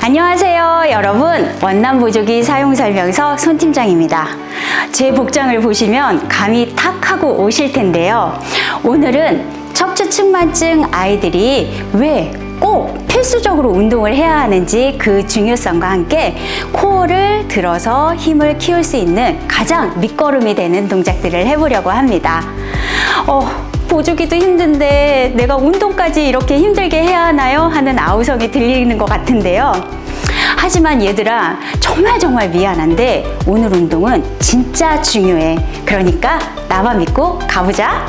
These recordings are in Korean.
안녕하세요 여러분, 원남보조기 사용설명서 손팀장입니다. 제 복장을 보시면 감이 탁 하고 오실 텐데요. 오늘은 척추측만증 아이들이 왜 꼭 필수적으로 운동을 해야 하는지 그 중요성과 함께 코어를 들어서 힘을 키울 수 있는 가장 밑거름이 되는 동작들을 해보려고 합니다. 보조기도 힘든데 내가 운동까지 이렇게 힘들게 해야 하나요? 하는 아우성이 들리는 것 같은데요. 하지만 얘들아, 정말 미안한데 오늘 운동은 진짜 중요해. 그러니까 나만 믿고 가보자.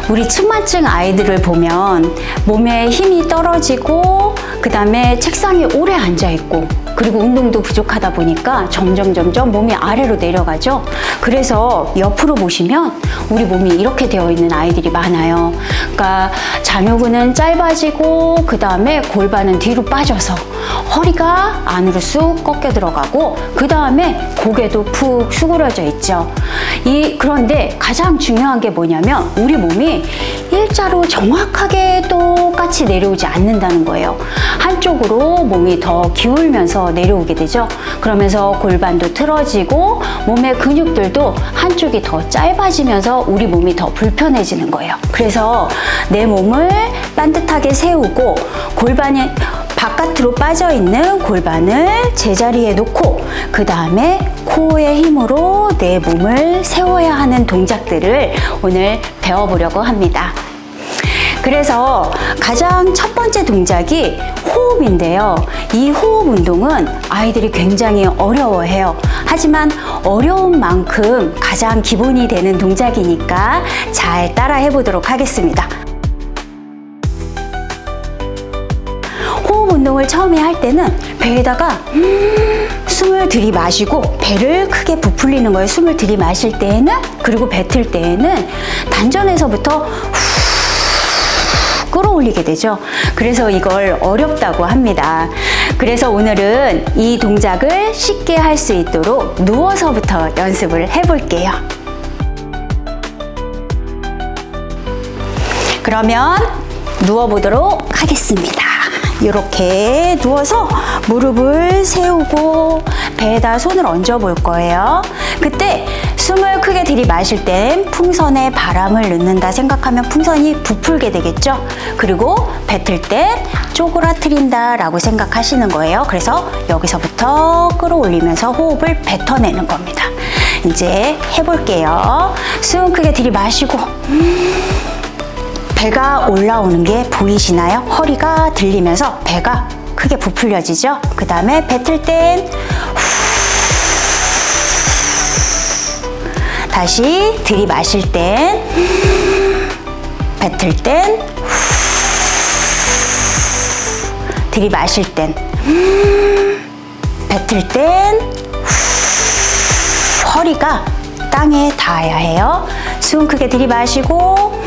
우리 측만증 아이들을 보면 몸에 힘이 떨어지고 그 다음에 책상에 오래 앉아있고 그리고 운동도 부족하다 보니까 점점 몸이 아래로 내려가죠. 그래서 옆으로 보시면 우리 몸이 이렇게 되어 있는 아이들이 많아요. 그러니까 장요근은 짧아지고 그 다음에 골반은 뒤로 빠져서 허리가 안으로 쑥 꺾여 들어가고 그 다음에 고개도 푹 수그러져 있죠. 그런데 가장 중요한 게 뭐냐면 우리 몸이 일자로 정확하게 똑같이 내려오지 않는다는 거예요. 한쪽으로 몸이 더 기울면서 내려오게 되죠. 그러면서 골반도 틀어지고 몸의 근육들도 한쪽이 더 짧아지면서 우리 몸이 더 불편해지는 거예요. 그래서 내 몸을 반듯하게 세우고 골반이 바깥으로 빠져 있는 골반을 제자리에 놓고 그 다음에 코어의 힘으로 내 몸을 세워야 하는 동작들을 오늘 배워보려고 합니다. 그래서 가장 첫 번째 동작이 호흡인데요. 이 호흡 운동은 아이들이 굉장히 어려워해요. 하지만 어려운 만큼 가장 기본이 되는 동작이니까 잘 따라 해보도록 하겠습니다. 호흡 운동을 처음에 할 때는 배에다가 숨을 들이마시고 배를 크게 부풀리는 거예요. 숨을 들이마실 때에는, 그리고 뱉을 때에는 단전에서부터 끌어올리게 되죠. 그래서 이걸 어렵다고 합니다. 그래서 오늘은 이 동작을 쉽게 할 수 있도록 누워서부터 연습을 해볼게요. 그러면 누워보도록 하겠습니다. 이렇게 누워서 무릎을 세우고 배에다 손을 얹어 볼 거예요. 그때 숨을 크게 들이마실 땐 풍선에 바람을 넣는다 생각하면 풍선이 부풀게 되겠죠. 그리고 뱉을 땐 쪼그라뜨린다 라고 생각하시는 거예요. 그래서 여기서부터 끌어올리면서 호흡을 뱉어내는 겁니다. 이제 해볼게요. 숨 크게 들이마시고 배가 올라오는 게 보이시나요? 허리가 들리면서 배가 크게 부풀려지죠? 그 다음에 뱉을 땐 다시 들이마실 땐 뱉을 땐 들이마실 땐 뱉을 땐 허리가 땅에 닿아야 해요. 숨 크게 들이마시고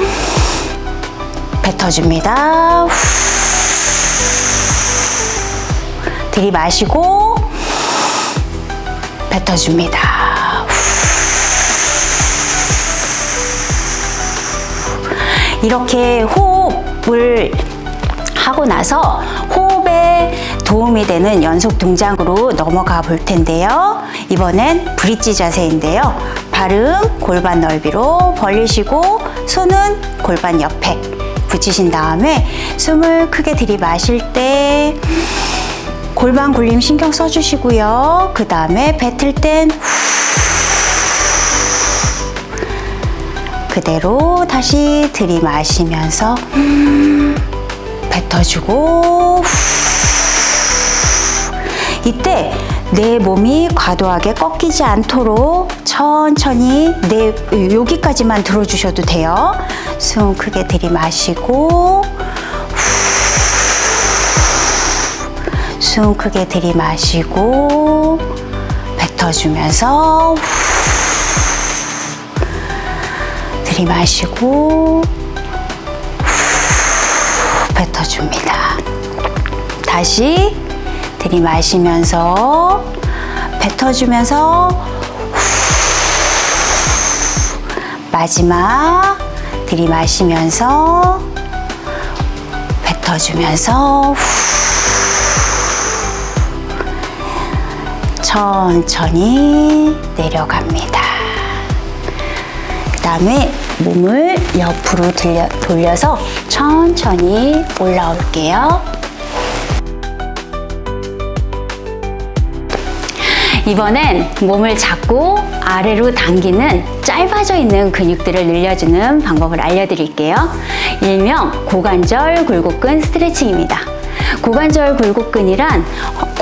뱉어줍니다. 들이마시고 뱉어줍니다. 이렇게 호흡을 하고 나서 호흡에 도움이 되는 연속 동작으로 넘어가 볼 텐데요. 이번엔 브릿지 자세인데요. 발은 골반 넓이로 벌리시고 손은 골반 옆에 붙이신 다음에 숨을 크게 들이마실 때 골반 굴림 신경 써주시고요. 그 다음에 뱉을 땐 그대로 다시 들이마시면서 뱉어주고 이때 내 몸이 과도하게 꺾이지 않도록 천천히 여기까지만 들어주셔도 돼요. 숨 크게 들이마시고 숨 크게 들이마시고 뱉어주면서 들이마시고 뱉어줍니다. 다시 들이마시면서 뱉어주면서 마지막 들이마시면서 뱉어주면서 천천히 내려갑니다. 그 다음에 몸을 옆으로 돌려서 천천히 올라올게요. 이번엔 몸을 잡고 아래로 당기는 짧아져 있는 근육들을 늘려주는 방법을 알려드릴게요. 일명 고관절 굴곡근 스트레칭입니다. 고관절 굴곡근이란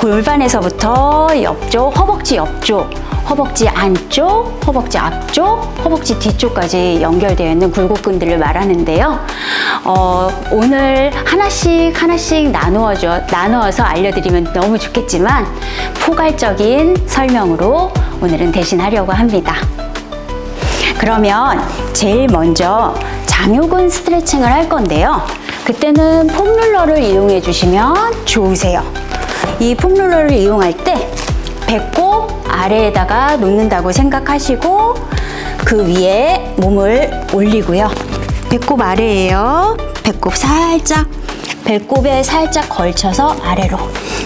골반에서부터 옆쪽, 허벅지 옆쪽, 허벅지 안쪽, 허벅지 앞쪽, 허벅지 뒤쪽까지 연결되어 있는 굴곡근들을 말하는데요. 오늘 하나씩 나누어서 알려드리면 너무 좋겠지만 포괄적인 설명으로 오늘은 대신하려고 합니다. 그러면 제일 먼저 장요근 스트레칭을 할 건데요. 그때는 폼롤러를 이용해 주시면 좋으세요. 이 폼롤러를 이용할 때 배꼽 아래에다가 놓는다고 생각하시고 그 위에 몸을 올리고요. 배꼽 아래에요. 배꼽에 살짝 걸쳐서 아래로.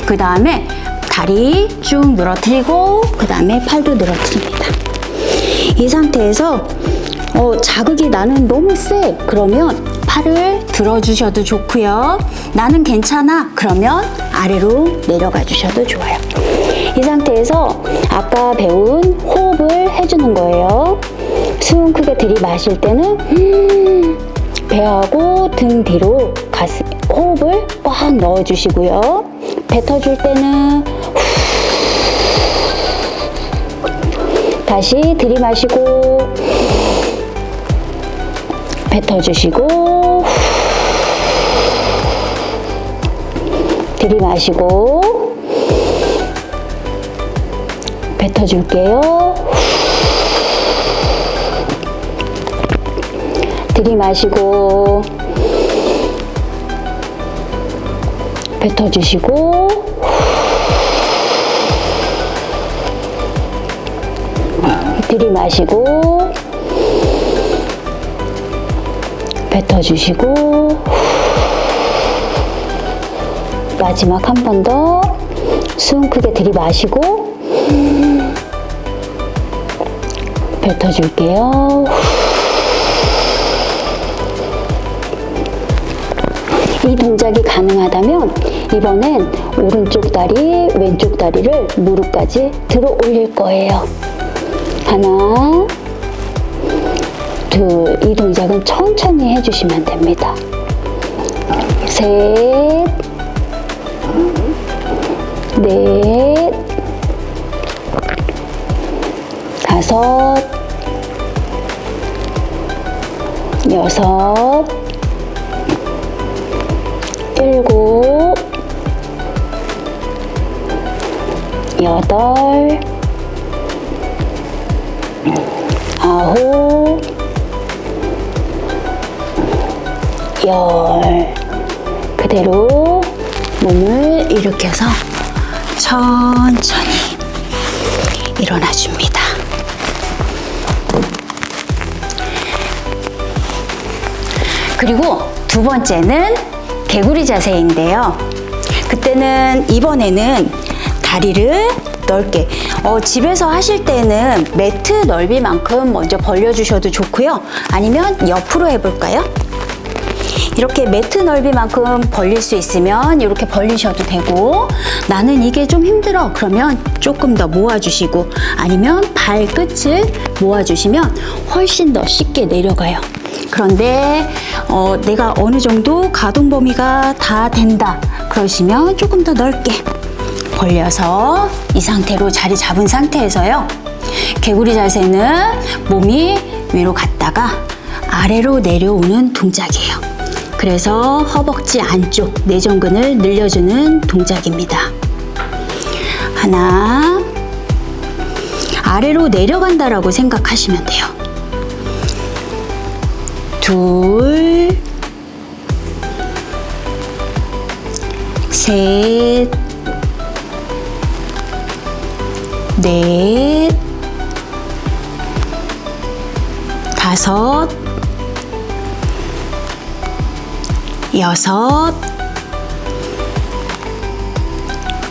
그 다음에 다리 쭉 늘어뜨리고 그 다음에 팔도 늘어뜨립니다. 이 상태에서 자극이 나는 너무 세. 그러면 팔을 들어주셔도 좋고요. 나는 괜찮아. 그러면 아래로 내려가 주셔도 좋아요. 이 상태에서 아까 배운 호흡을 해주는 거예요. 숨 크게 들이마실 때는 배하고 등 뒤로 호흡을 꽉 넣어주시고요. 뱉어줄 때는 다시 들이마시고 뱉어주시고 들이마시고 뱉어줄게요. 들이마시고 뱉어주시고 들이마시고 뱉어주시고 마지막 한 번 더 숨 크게 들이마시고 뱉어줄게요. 이 동작이 가능하다면 이번엔 오른쪽 다리, 왼쪽 다리를 무릎까지 들어 올릴 거예요. 하나, 둘, 이 동작은 천천히 해주시면 됩니다. 셋, 넷, 다섯, 여섯, 일곱, 여덟, 아홉, 열. 그대로 몸을 일으켜서 천천히 일어나 줍니다. 그리고 두 번째는 개구리 자세인데요. 그때는 이번에는 다리를 넓게 집에서 하실 때는 매트 넓이만큼 먼저 벌려주셔도 좋고요. 아니면 옆으로 해볼까요? 이렇게 매트 넓이만큼 벌릴 수 있으면 이렇게 벌리셔도 되고 나는 이게 좀 힘들어 그러면 조금 더 모아주시고 아니면 발끝을 모아주시면 훨씬 더 쉽게 내려가요. 그런데 내가 어느 정도 가동 범위가 다 된다 그러시면 조금 더 넓게 벌려서 이 상태로 자리 잡은 상태에서요. 개구리 자세는 몸이 위로 갔다가 아래로 내려오는 동작이에요. 그래서 허벅지 안쪽 내전근을 늘려주는 동작입니다. 하나, 아래로 내려간다라고 생각하시면 돼요. 둘, 셋, 넷, 다섯, 6, 7,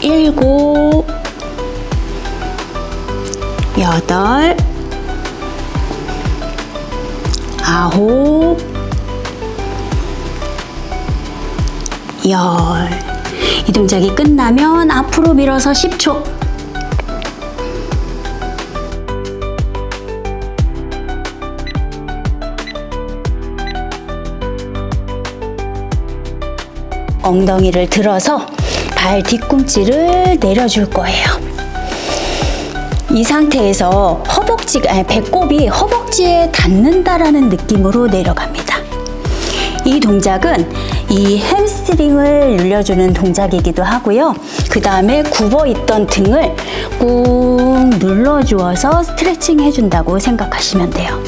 8, 9, 10. 이 동작이 끝나면 앞으로 밀어서 10초. 엉덩이를 들어서 발 뒤꿈치를 내려줄 거예요. 이 상태에서 배꼽이 허벅지에 닿는다라는 느낌으로 내려갑니다. 이 동작은 이 햄스트링을 늘려주는 동작이기도 하고요. 그 다음에 굽어있던 등을 꾹 눌러주어서 스트레칭 해준다고 생각하시면 돼요.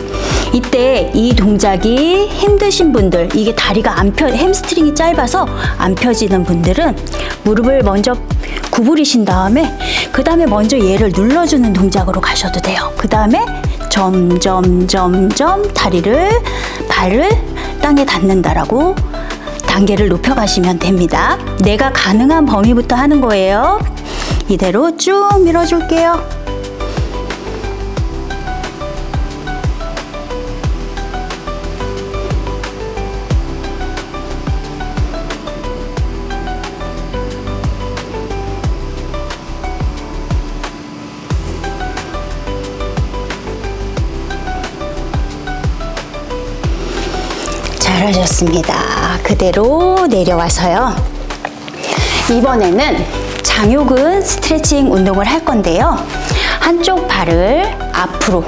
이때 이 동작이 힘드신 분들, 이게 다리가 햄스트링이 짧아서 안 펴지는 분들은 무릎을 먼저 구부리신 다음에 그 다음에 먼저 얘를 눌러주는 동작으로 가셔도 돼요. 그 다음에 점점 발을 땅에 닿는다라고 단계를 높여가시면 됩니다. 내가 가능한 범위부터 하는 거예요. 이대로 쭉 밀어줄게요. 잘하셨습니다. 그대로 내려와서요. 이번에는 장요근 스트레칭 운동을 할 건데요. 한쪽 발을 앞으로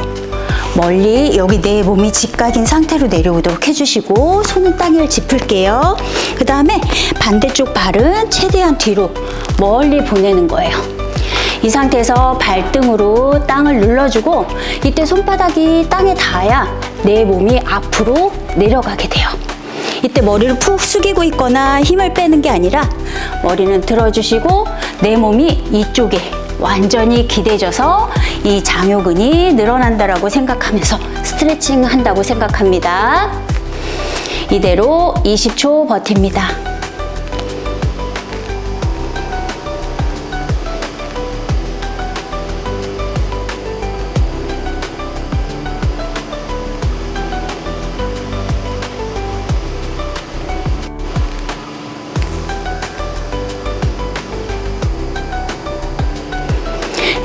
멀리, 여기 내 몸이 직각인 상태로 내려오도록 해주시고 손은 땅을 짚을게요. 그 다음에 반대쪽 발은 최대한 뒤로 멀리 보내는 거예요. 이 상태에서 발등으로 땅을 눌러주고 이때 손바닥이 땅에 닿아야 내 몸이 앞으로 내려가게 돼요. 이때 머리를 푹 숙이고 있거나 힘을 빼는 게 아니라 머리는 들어주시고 내 몸이 이쪽에 완전히 기대져서 이 장요근이 늘어난다라고 생각하면서 스트레칭 한다고 생각합니다. 이대로 20초 버팁니다.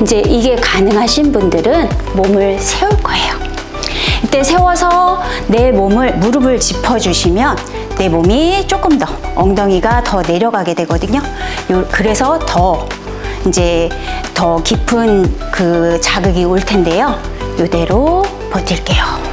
이제 이게 가능하신 분들은 몸을 세울 거예요. 이때 세워서 내 무릎을 짚어주시면 내 몸이 조금 더 엉덩이가 더 내려가게 되거든요. 그래서 더 깊은 그 자극이 올 텐데요. 이대로 버틸게요.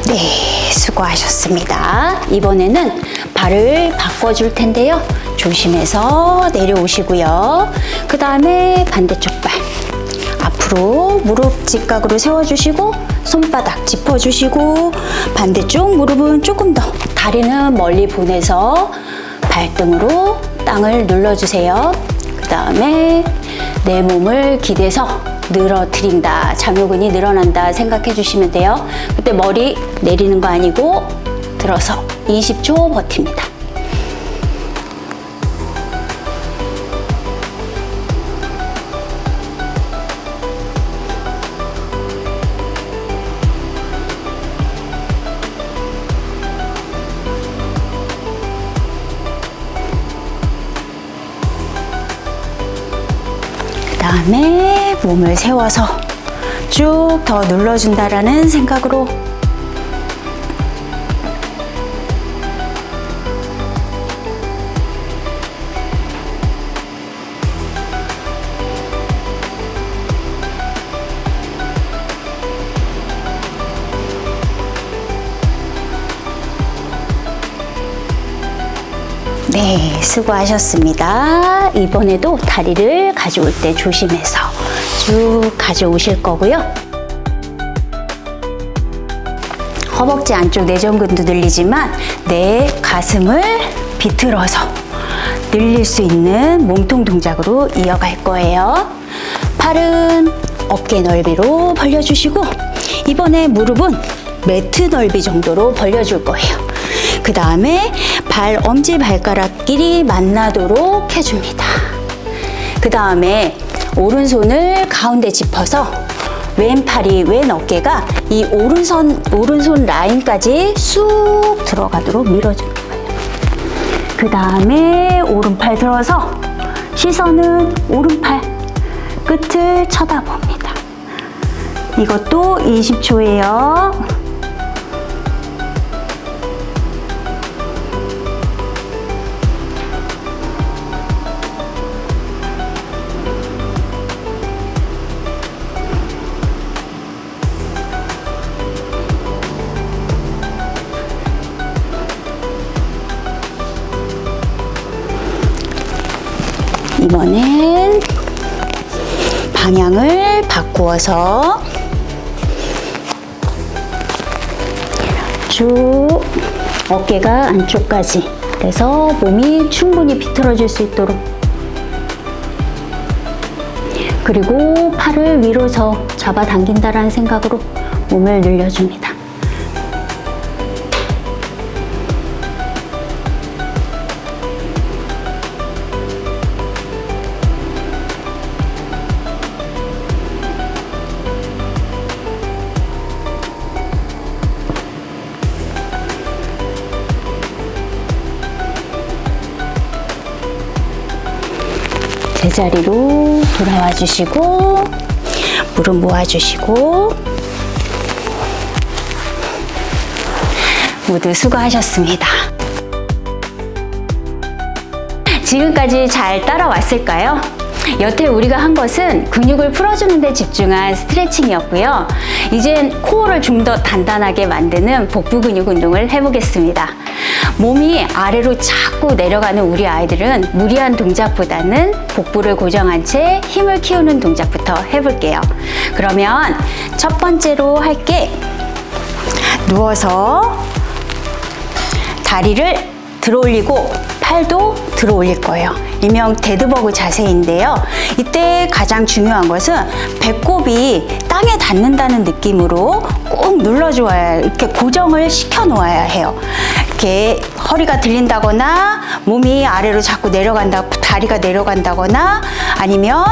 네, 수고하셨습니다. 이번에는 발을 바꿔줄 텐데요. 조심해서 내려오시고요. 그 다음에 반대쪽 발 앞으로 무릎 직각으로 세워주시고 손바닥 짚어주시고 반대쪽 무릎은 조금 더 다리는 멀리 보내서 발등으로 땅을 눌러주세요. 그 다음에 내 몸을 기대서 늘어뜨린다, 장요근이 늘어난다 생각해 주시면 돼요. 그때 머리 내리는 거 아니고 들어서 20초 버팁니다. 그 다음에 몸을 세워서 쭉 더 눌러준다라는 생각으로 네, 수고하셨습니다. 이번에도 다리를 가져올 때 조심해서 쭉 가져오실 거고요. 허벅지 안쪽 내전근도 늘리지만 내 가슴을 비틀어서 늘릴 수 있는 몸통 동작으로 이어갈 거예요. 팔은 어깨 넓이로 벌려주시고 이번에 무릎은 매트 넓이 정도로 벌려줄 거예요. 그 다음에 발 엄지 발가락끼리 만나도록 해줍니다. 그 다음에 오른손을 가운데 짚어서 왼팔이 왼 어깨가 이 오른손 라인까지 쑥 들어가도록 밀어주는 거예요. 그 다음에 오른팔 들어서 시선은 오른팔 끝을 쳐다봅니다. 이것도 20초예요. 이번엔 방향을 바꾸어서 쭉 어깨가 안쪽까지 그래서 몸이 충분히 비틀어질 수 있도록 그리고 팔을 위로서 잡아당긴다라는 생각으로 몸을 늘려줍니다. 제자리로 돌아와 주시고 무릎 모아 주시고 모두 수고하셨습니다. 지금까지 잘 따라왔을까요? 여태 우리가 한 것은 근육을 풀어주는 데 집중한 스트레칭이었고요. 이젠 코어를 좀 더 단단하게 만드는 복부 근육 운동을 해보겠습니다. 몸이 아래로 자꾸 내려가는 우리 아이들은 무리한 동작보다는 복부를 고정한 채 힘을 키우는 동작부터 해볼게요. 그러면 첫 번째로 할게 누워서 다리를 들어 올리고 팔도 들어 올릴 거예요. 일명 데드버그 자세인데요. 이때 가장 중요한 것은 배꼽이 땅에 닿는다는 느낌으로 꾹 눌러줘야 이렇게 고정을 시켜 놓아야 해요. 이렇게 허리가 들린다거나 몸이 아래로 자꾸 다리가 내려간다거나 아니면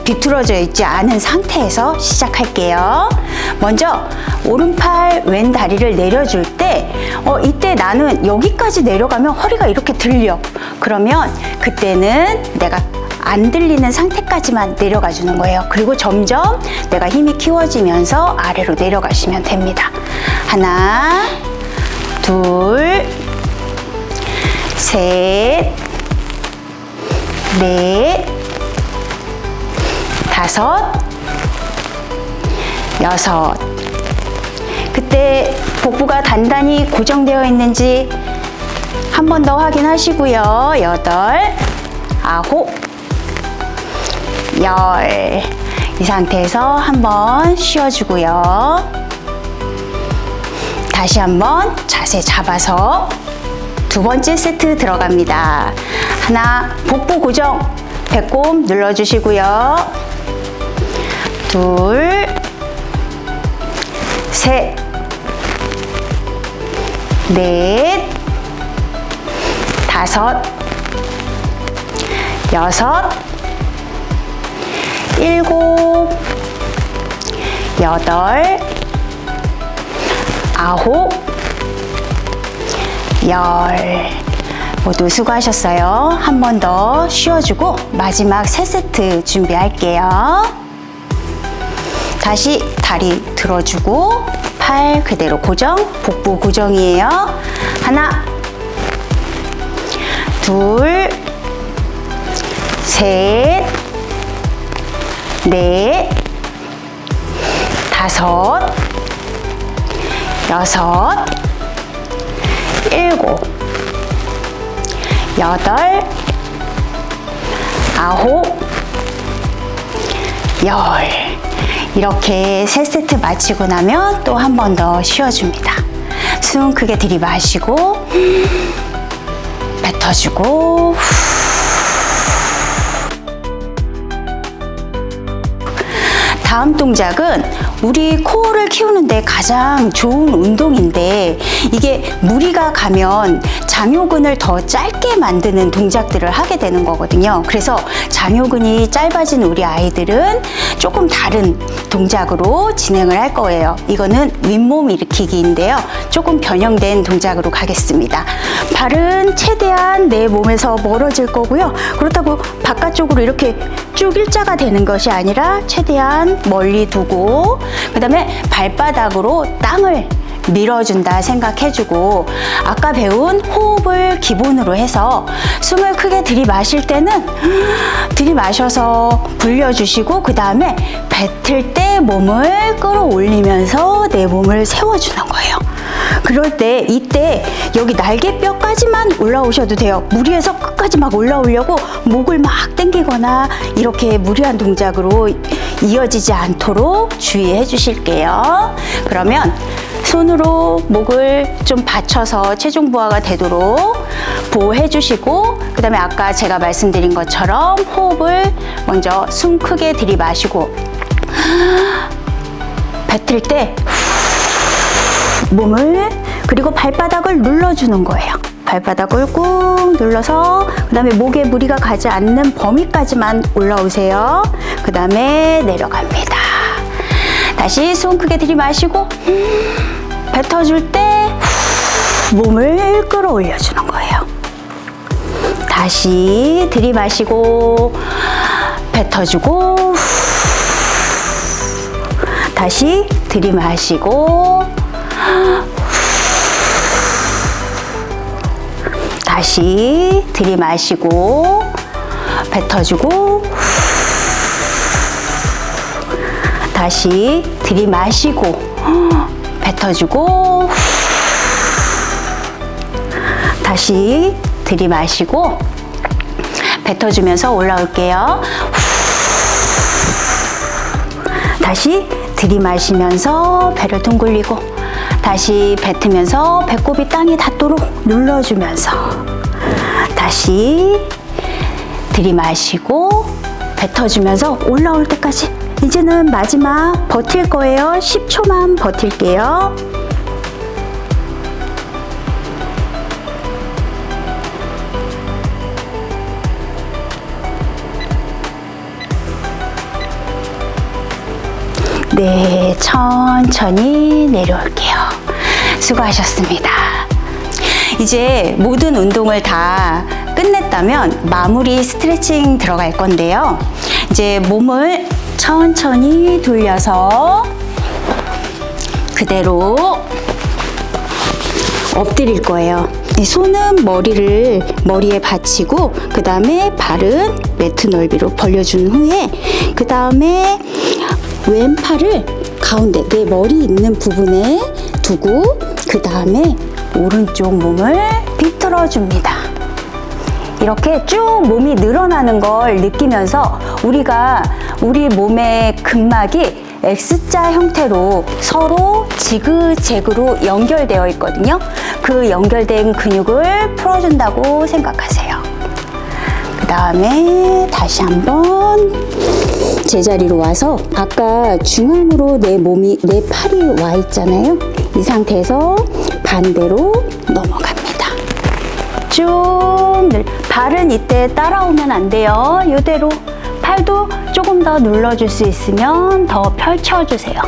비틀어져 있지 않은 상태에서 시작할게요. 먼저 오른팔 왼 다리를 내려줄 때 이때 나는 여기까지 내려가면 허리가 이렇게 들려. 그러면 그때는 내가 안 들리는 상태까지만 내려가 주는 거예요. 그리고 점점 내가 힘이 키워지면서 아래로 내려가시면 됩니다. 하나, 둘, 셋, 넷, 다섯, 여섯. 그때 복부가 단단히 고정되어 있는지 한 번 더 확인하시고요. 여덟, 아홉, 열. 이 상태에서 한번 쉬어주고요. 다시 한번 자세 잡아서 두 번째 세트 들어갑니다. 하나, 복부 고정, 배꼽 눌러주시고요. 둘, 셋, 넷, 다섯, 여섯, 일곱, 여덟, 아홉, 열. 모두 수고하셨어요. 한 번 더 쉬어주고 마지막 세 세트 준비할게요. 다시 다리 들어주고 팔 그대로 고정, 복부 고정이에요. 하나, 둘, 셋, 넷, 다섯, 여섯, 일곱, 여덟, 아홉, 열. 이렇게 3세트 마치고 나면 또 한 번 더 쉬어줍니다. 숨 크게 들이마시고 뱉어주고 다음 동작은 우리 코어를 키우는데 가장 좋은 운동인데 이게 무리가 가면 장요근을 더 짧게 만드는 동작들을 하게 되는 거거든요. 그래서 장요근이 짧아진 우리 아이들은 조금 다른 동작으로 진행을 할 거예요. 이거는 윗몸 일으키기인데요. 조금 변형된 동작으로 가겠습니다. 발은 최대한 내 몸에서 멀어질 거고요. 그렇다고 바깥쪽으로 이렇게 쭉 일자가 되는 것이 아니라 최대한 멀리 두고 그 다음에 발바닥으로 땅을 밀어준다 생각해주고 아까 배운 호흡을 기본으로 해서 숨을 크게 들이마실 때는 들이마셔서 불려주시고 그 다음에 뱉을 때 몸을 끌어올리면서 내 몸을 세워주는 거예요. 그럴 때 이때 여기 날개뼈까지만 올라오셔도 돼요. 무리해서 끝까지 막 올라오려고 목을 막 당기거나 이렇게 무리한 동작으로 이어지지 않도록 주의해 주실게요. 그러면 손으로 목을 좀 받쳐서 체중 부하가 되도록 보호해 주시고 그 다음에 아까 제가 말씀드린 것처럼 호흡을 먼저 숨 크게 들이마시고 뱉을 때 몸을 그리고 발바닥을 눌러주는 거예요. 발바닥을 꾹 눌러서 그 다음에 목에 무리가 가지 않는 범위까지만 올라오세요. 그 다음에 내려갑니다. 다시 숨 크게 들이마시고 뱉어줄 때 몸을 끌어올려주는 거예요. 다시 들이마시고 뱉어주고 다시 들이마시고 다시 들이마시고 뱉어주고 다시 들이마시고 뱉어주고 다시 들이마시고 뱉어주면서 올라올게요. 다시 들이마시면서 배를 둥글리고 다시 뱉으면서 배꼽이 땅에 닿도록 눌러주면서 다시 들이마시고 뱉어주면서 올라올 때까지 이제는 마지막 버틸 거예요. 10초만 버틸게요. 네, 천천히 내려올게요. 수고하셨습니다. 이제 모든 운동을 다 끝냈다면 마무리 스트레칭 들어갈 건데요. 이제 몸을 천천히 돌려서 그대로 엎드릴 거예요. 이 손은 머리에 받치고 그 다음에 발은 매트 넓이로 벌려준 후에 그 다음에 왼팔을 가운데 내 머리 있는 부분에 두고 그 다음에 오른쪽 몸을 비틀어 줍니다. 이렇게 쭉 몸이 늘어나는 걸 느끼면서 우리 몸의 근막이 X자 형태로 서로 지그재그로 연결되어 있거든요. 그 연결된 근육을 풀어준다고 생각하세요. 그 다음에 다시 한번 제자리로 와서 아까 중앙으로 내 팔이 와 있잖아요. 이 상태에서 반대로 넘어갑니다. 쭉 발은 이때 따라오면 안 돼요. 이대로 팔도 조금 더 눌러줄 수 있으면 더 펼쳐주세요.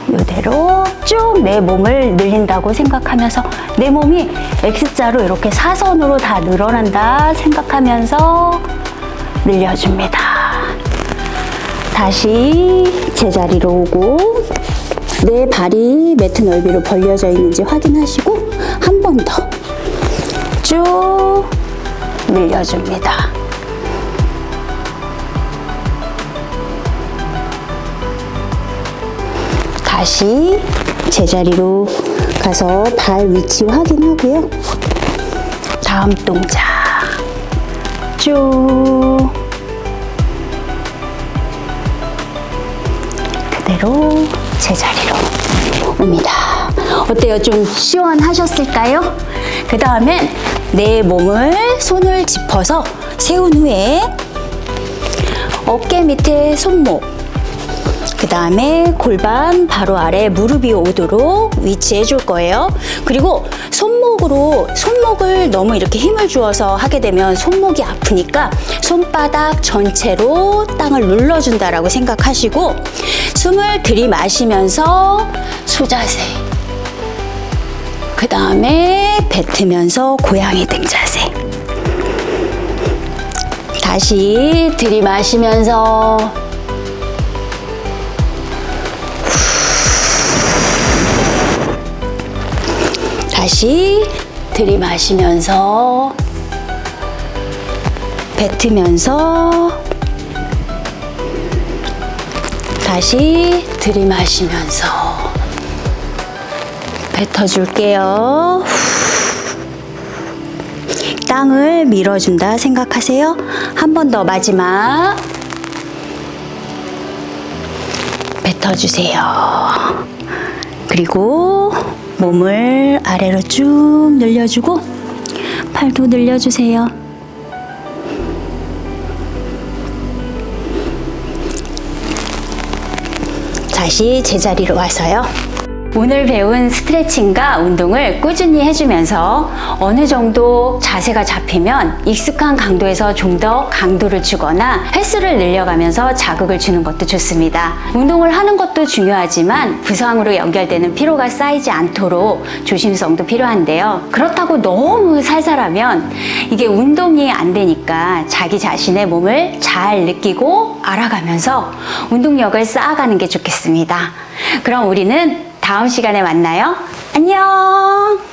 이대로 쭉 내 몸을 늘린다고 생각하면서 내 몸이 X자로 이렇게 사선으로 다 늘어난다 생각하면서 늘려줍니다. 다시 제자리로 오고 내 발이 매트 넓이로 벌려져 있는지 확인하시고 한 번 더 쭉 늘려줍니다. 다시 제자리로 가서 발 위치 확인하고요. 다음 동작 쭉 그대로 제자리로 옵니다. 어때요? 좀 시원하셨을까요? 그 다음엔 내 몸을 손을 짚어서 세운 후에 어깨 밑에 손목, 그 다음에 골반 바로 아래 무릎이 오도록 위치해 줄 거예요. 그리고 손목을 너무 이렇게 힘을 주어서 하게 되면 손목이 아프니까 손바닥 전체로 땅을 눌러준다라고 생각하시고 숨을 들이마시면서 수자세, 그 다음에 뱉으면서 고양이 등 자세. 다시 들이마시면서 다시 들이마시면서 뱉으면서 다시 들이마시면서 뱉어줄게요. 땅을 밀어준다 생각하세요. 한 번 더 마지막 뱉어주세요. 그리고 몸을 아래로 쭉 늘려주고 팔도 늘려주세요. 다시 제자리로 와서요. 오늘 배운 스트레칭과 운동을 꾸준히 해주면서 어느 정도 자세가 잡히면 익숙한 강도에서 좀 더 강도를 주거나 횟수를 늘려가면서 자극을 주는 것도 좋습니다. 운동을 하는 것도 중요하지만 부상으로 연결되는 피로가 쌓이지 않도록 조심성도 필요한데요. 그렇다고 너무 살살하면 이게 운동이 안 되니까 자기 자신의 몸을 잘 느끼고 알아가면서 운동력을 쌓아가는 게 좋겠습니다. 그럼 우리는 다음 시간에 만나요. 안녕!